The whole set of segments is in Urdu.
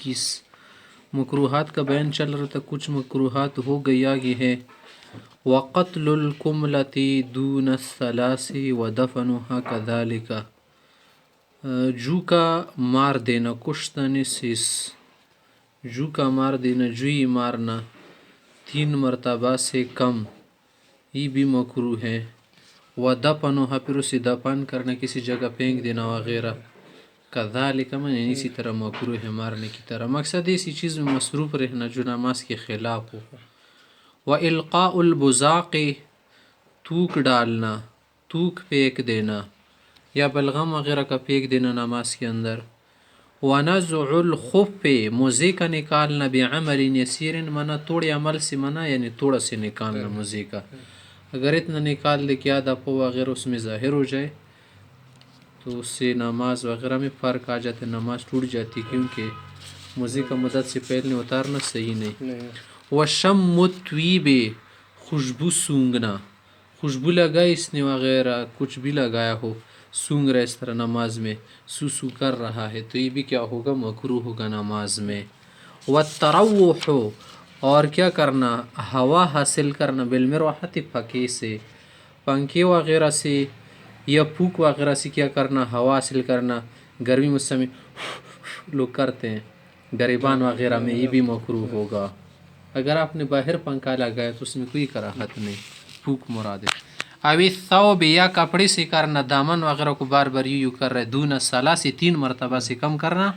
21 مکروہات کا بیان چل رہا تھا، کچھ مکروہات ہو گئی آگے ہے وَقَتْلُ الْقُمْلَةِ دُونَ الثَّلَاثِ وَدَفْنُهَا كَذَلِكَ، جو کا مار دینا کشتن سیس، جو کا مار دینا جوئی مارنا 3 مرتبہ سے کم، یہ بھی مکروہ ہے. وَدَفْنُهَا پھر اسے دفن کرنا، کسی جگہ پھینک دینا وغیرہ. کذالک من اسی طرح مکروہ ہے مارنے کی طرح، مقصد اسی چیز میں مصروف رہنا جو نماز کے خلاف ہو. وَإِلْقَاءُ الْبُزَاقِ تھوک ڈالنا، تھوک پھینک دینا یا بلغم وغیرہ کا پھینک دینا نماز کے اندر. وَنَزْعُ الْخُفِّ موزے کا نکالنا بِعَمَلٍ يَسِيرٍ منع تھوڑے عمل سے منع، یعنی تھوڑا سے نکالنا موزے کا. اگر اتنا نکال دے کہ آدھا پو وغیرہ اس میں ظاہر ہو جائے تو اس سے نماز وغیرہ میں فرق آ جاتا ہے، نماز ٹوٹ جاتی، کیونکہ موزے کا مدد سے پہلے اتارنا صحیح نہیں. وَشَمُّ الطِّيبِ خوشبو سونگنا، خوشبو لگائی اس نے وغیرہ کچھ بھی لگایا ہو، سونگ رہا اس طرح نماز میں، سو کر رہا ہے، تو یہ بھی کیا ہوگا؟ مکروہ ہوگا نماز میں. وَالتَّرَوُّحُ اور کیا کرنا؟ ہوا حاصل کرنا بالمروحۃ پھکے سے، پنکھے وغیرہ سے یا پھوک وغیرہ سے کیا کرنا؟ ہوا حاصل کرنا. گرمی موسم میں لوگ کرتے ہیں گریبان وغیرہ میں، یہ بھی مکروہ ہوگا. اگر آپ نے باہر پنکھا لگایا تو اس میں کوئی کراہت نہیں، پھوک مراد ہے. اوی الثوب یا کپڑے سے کرنا، دامن وغیرہ کو بار بار یوں کر رہے، دون الثلاث 3 مرتبہ سے کم کرنا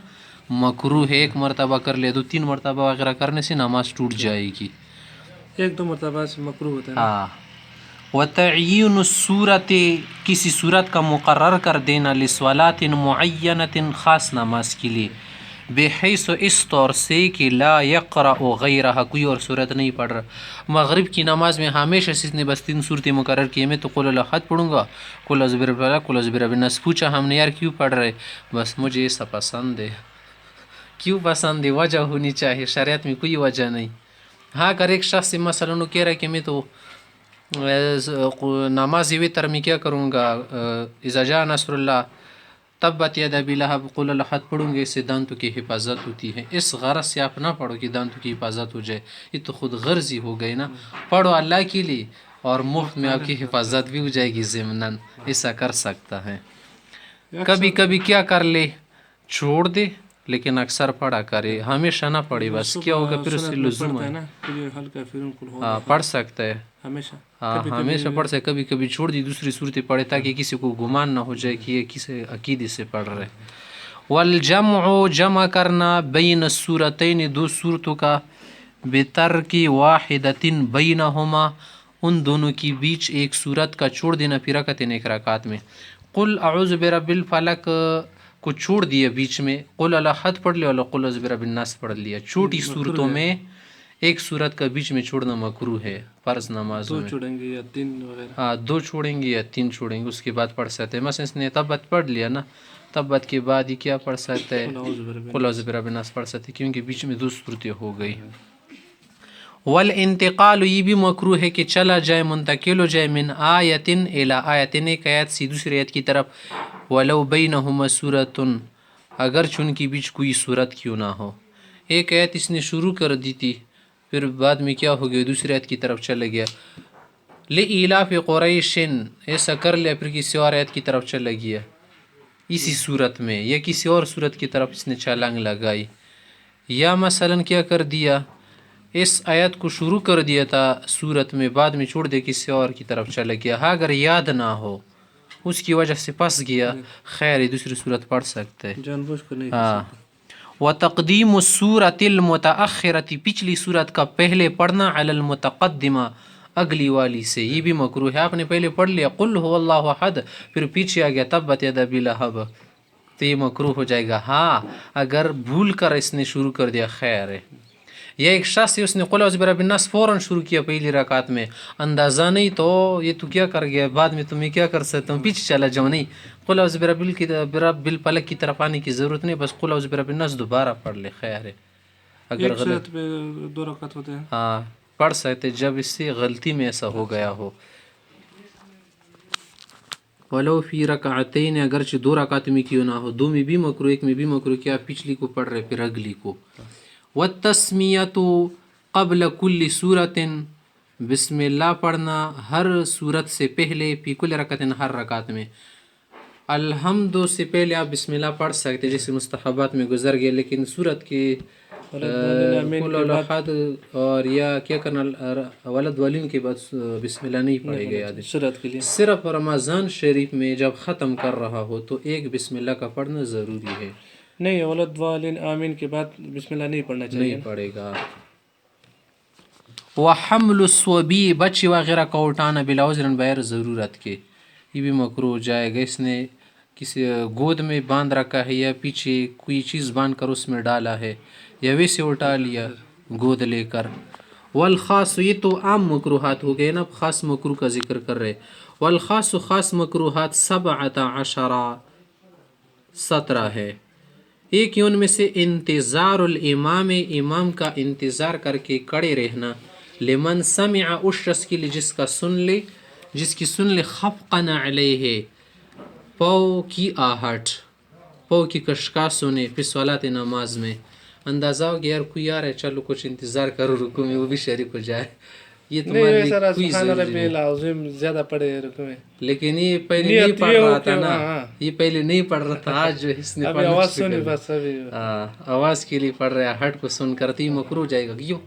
مکروہ ہے. 1 مرتبہ کر لے، 2-3 مرتبہ وغیرہ کرنے سے نماز ٹوٹ جائے گی. 1-2 مرتبہ سے مکروہ ہوتا ہے. ہاں. وتعین الصورت کسی صورت کا مقرر کر دینا، لصلاۃ معینۃ خاص نماز کے لیے، بحیث اس طور سے کہ لا یقرأ غیرہا کوئی اور صورت نہیں پڑھ رہا. مغرب کی نماز میں ہمیشہ سے نے بس 3 صورتیں مقرر کی، میں تو قل الاحد پڑھوں گا، قل اعوذ برب الفلق، قل اعوذ برب الناس. پوچھا ہم نے یار کیوں پڑھ رہے؟ بس مجھے ایسا پسند ہے. کیوں پسند ہے؟ وجہ ہونی چاہیے، شریعت میں کوئی وجہ نہیں. ہاں اگر ایک شخص مثلا وہ کہہ رہا ہے کہ میں تو نماز وتر میں کیا کروں گا، اذا جاء نصر اللہ، تبت یدا ابی لہب، قل الاحد پڑھوں گے، اس سے دانتوں کی حفاظت ہوتی ہے. اس غرض سے آپ نہ پڑھو کہ دانتوں کی حفاظت ہو جائے، یہ تو خود غرضی ہو گئی نا. پڑھو اللہ کے لیے اور مفت میں آپ کی حفاظت بھی ہو جائے گی ضمناً. ایسا کر سکتا ہے. کبھی کبھی کیا کر لے، چھوڑ دے، لیکن اکثر پڑھا کرے، ہمیشہ نہ پڑھے. بس کیا ہوگا پھر اس سے لزوم ہے. ہاں پڑھ سکتا ہے، ہاں ہمیشہ پڑھ سکتا ہے. کبھی کبھی چھوڑ دی، دوسری صورتیں پڑھے تاکہ کسی کو گمان نہ ہو جائے کہ یہ کسی عقیدے سے پڑھ رہے. والجمع جمع کرنا، بین السورتین 2 صورتوں کا، بترک واحدۃ بینہما ان دونوں کی بیچ ایک صورت کا چھوڑ دینا، پھر رکعتین 1 رکعت میں. قل اعوذ برب الفلق کو چھوڑ دیا بیچ میں، قل الاحد پڑھ لیا اور قل اعوذ برب الناس پڑھ لیا. چھوٹی صورتوں میں ایک صورت کا بیچ میں چھوڑنا مکروہ ہے فرض نمازوں میں. 2 چھوڑیں گے یا 3 وغیرہ. ہاں 2 چھوڑیں گے یا 3 چھوڑیں گے، اس کے بعد پڑھ سکتے ہیں. مثلا اس نے تبت پڑھ لیا نا، تبت کے بعد ہی کیا پڑھ سکتا ہے؟ قل اعوذ برب الناس پڑھ سکتے، کیونکہ بیچ میں 2 صورتیں ہو گئی. والانتقال یہ بھی مکروہ ہے کہ چلا جائے، منتقل ہو جائے، من آیت الی آیت، ایک آیت سے دوسری آیت کی طرف، ولو بینہما سورۃ اگر چن کی بیچ کوئی صورت کیوں نہ ہو. ایک آیت اس نے شروع کر دی تھی، پھر بعد میں کیا ہو گیا، دوسری آیت کی طرف چلا گیا. لإیلاف قریش ایسا کر لیا، پھر کسی اور آیت کی طرف چلا گیا اسی صورت میں، یا کسی اور صورت کی طرف اس نے چھلانگ لگائی. یا مثلا کیا کر دیا، اس آیت کو شروع کر دیا تھا صورت میں، بعد میں چھوڑ دے کسی اور کی طرف چلا گیا. ہاں اگر یاد نہ ہو اس کی وجہ سے پس گیا، خیر دوسری صورت پڑھ سکتے ہیں. جان بوجھ کر نہیں. ہاں. وتقدیم السورۃ المتأخرۃ پچھلی صورت کا پہلے پڑھنا، علی المتقدمہ اگلی والی سے، یہ بھی مکروہ ہے. آپ نے پہلے پڑھ لیا قل هو اللہ احد، پھر پیچھے آ گیا تبت یدا ابی لہب، تو یہ مکروہ ہو جائے گا. ہاں اگر بھول کر اس نے شروع کر دیا خیر ہے. یا ایک شخص اس نے قل اعوذ برب الناس فوراً شروع کیا پہلی رکعت میں، اندازہ نہیں تو یہ تو کیا کر گیا، بعد میں تمہیں کیا کر سکتا ہوں، پیچھے چلا جاؤ. نہیں، قل اعوذ برب الفلق کی طرف آنے کی ضرورت نہیں، بس قل اعوذ برب الناس دوبارہ پڑھ لے خیر ہے. اگر ایک صورت پہ 2 رکعت ہوتے ہیں. ہاں پڑھ سکتے جب اس سے غلطی میں ایسا ہو گیا ہو. ولو فی رکعتین، اگرچہ 2 رکعت میں کیوں نہ ہو، 2 میں بھی مکروہ، 1 میں بھی مکروہ، کیا پچھلی کو پڑھ رہے پھر اگلی کو. والتسمیۃ قبل کل صورت، بسم اللہ پڑھنا ہر صورت سے پہلے، فی کل رکعت، ہر رکعت میں. الحمد سے پہلے آپ بسم اللہ پڑھ سکتے جیسے مستحبات میں گزر گئے، لیکن صورت کے قل الاحد اور یا کیا کرنا ولد والین کے بعد بسم اللہ نہیں پڑھے گئے آدمی. صورت کے لیے صرف رمضان شریف میں جب ختم کر رہا ہو تو ایک بسم اللہ کا پڑھنا ضروری ہے. نہیں، ولد والین آمین کے بعد بسم اللہ نہیں پڑھنا چاہیے، نہیں پڑے گا. وحمل الصبی، بچے وغیرہ کو اٹھانا بلا عذر، بغیر ضرورت کے، یہ بھی مکروہ ہو جائے گا. اس نے کسی گود میں باندھ رکھا ہے یا پیچھے کوئی چیز باندھ کر اس میں ڈالا ہے یا ویسے اٹھا لیا گود لے کر. والخاص، یہ تو عام مکروہات ہو گئے نا، خاص مکروہ کا ذکر کر رہے. والخاص، خاص مکروہات 17 17 ہے. ایک ان میں سے انتظار الامام، امام کا انتظار کر کے کڑے رہنا. لمن سمع، اس شخص کے لیے جس کا سن لے، جس کی سن لے، خفقا علیہ، پاؤں کی آہٹ، پاؤں کی کشکا سنے، فی صلاۃ، نماز میں. اندازہ ہو گیا یار کوئی آ رہا ہے، چلو کچھ انتظار کرو رکوع میں، وہ بھی شریک ہو جائے. یہ تمہارے لیے کوئی ضروری نہیں، زیادہ پڑھے رکوع میں. لیکن یہ پہلے نہیں پڑھ رہا تھا نا، یہ پہلے نہیں پڑھ رہا تھا، آج اس نے آواز سنی بس، ابھی آواز کے لیے پڑھ رہا ہے، ہٹ کو سن کر، تو یہ مکروہ جائے گا. کیوں؟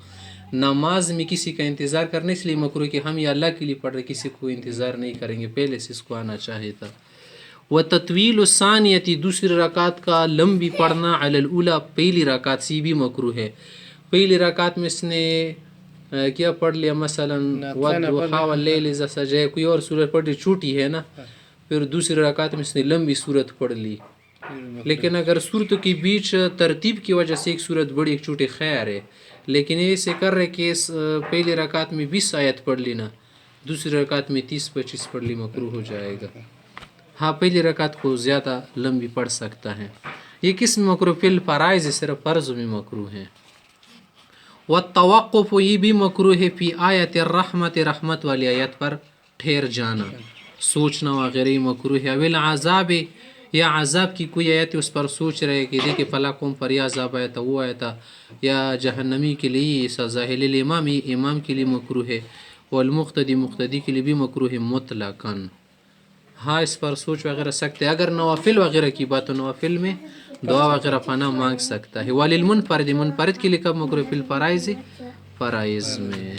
نماز میں کسی کا انتظار کرنے اس لیے مکروہ کہ ہم یہ اللہ کے لیے پڑھ رہے، کسی کو انتظار نہیں کریں گے، پہلے سے اس کو آنا چاہیے تھا. وتطویل الثانیۃ، دوسری رکعت کا لمبی پڑھنا، علی الاولی، پہلی رکعت سے بھی مکروہ ہے. پہلی رکعت میں اس نے کیا پڑھ لیا، مثلا والضحیٰ واللیل اذا سجى، کوئی اور سورت پڑھ لی، چھوٹی ہے نا، پھر دوسری رکعت میں اس نے لمبی سورت پڑھ لی. لیکن اگر صورتوں کے بیچ ترتیب کی وجہ سے ایک صورت بڑی ایک چھوٹی، خیر ہے. لیکن ایسے کر رہے کہ پہلی رکعت میں 20 آیت پڑھ لی نا، دوسری رکعت میں 30-25 پڑھ لی، مکروہ ہو جائے گا. ہاں، پہلی رکعت کو زیادہ لمبی پڑھ سکتا ہے. یہ کس میں مکروہ؟ فی الفرائض، صرف فرض میں مکروہ ہے. والتوقف، یہ بھی مکروہ ہے، فی آیت الرحمت، رحمت والی آیت پر ٹھہر جانا، سوچنا وغیرہ، یہ مکروہ ہے. اول عذاب، یا عذاب کی کوئی آیت اس پر سوچ رہے کہ دیکھیں فلاں قوم پر یہ عذاب آیا تھا، وہ آیا تھا، یا جہنمی کے لیے سزا ہے. للامام، یہ امام کے لیے مکروہ ہے. والمقتدی، مقتدی کے لیے بھی مکروہ ہے مطلقاً. ہاں، اس پر سوچ وغیرہ سکتے. اگر نوافل وغیرہ کی بات ہو، نوافل میں دعا وغیرہ پناہ مانگ سکتا ہے. وللمنفرد، منفرد کے لیے کب مکروہ؟ فی الفرائض، فرائض میں.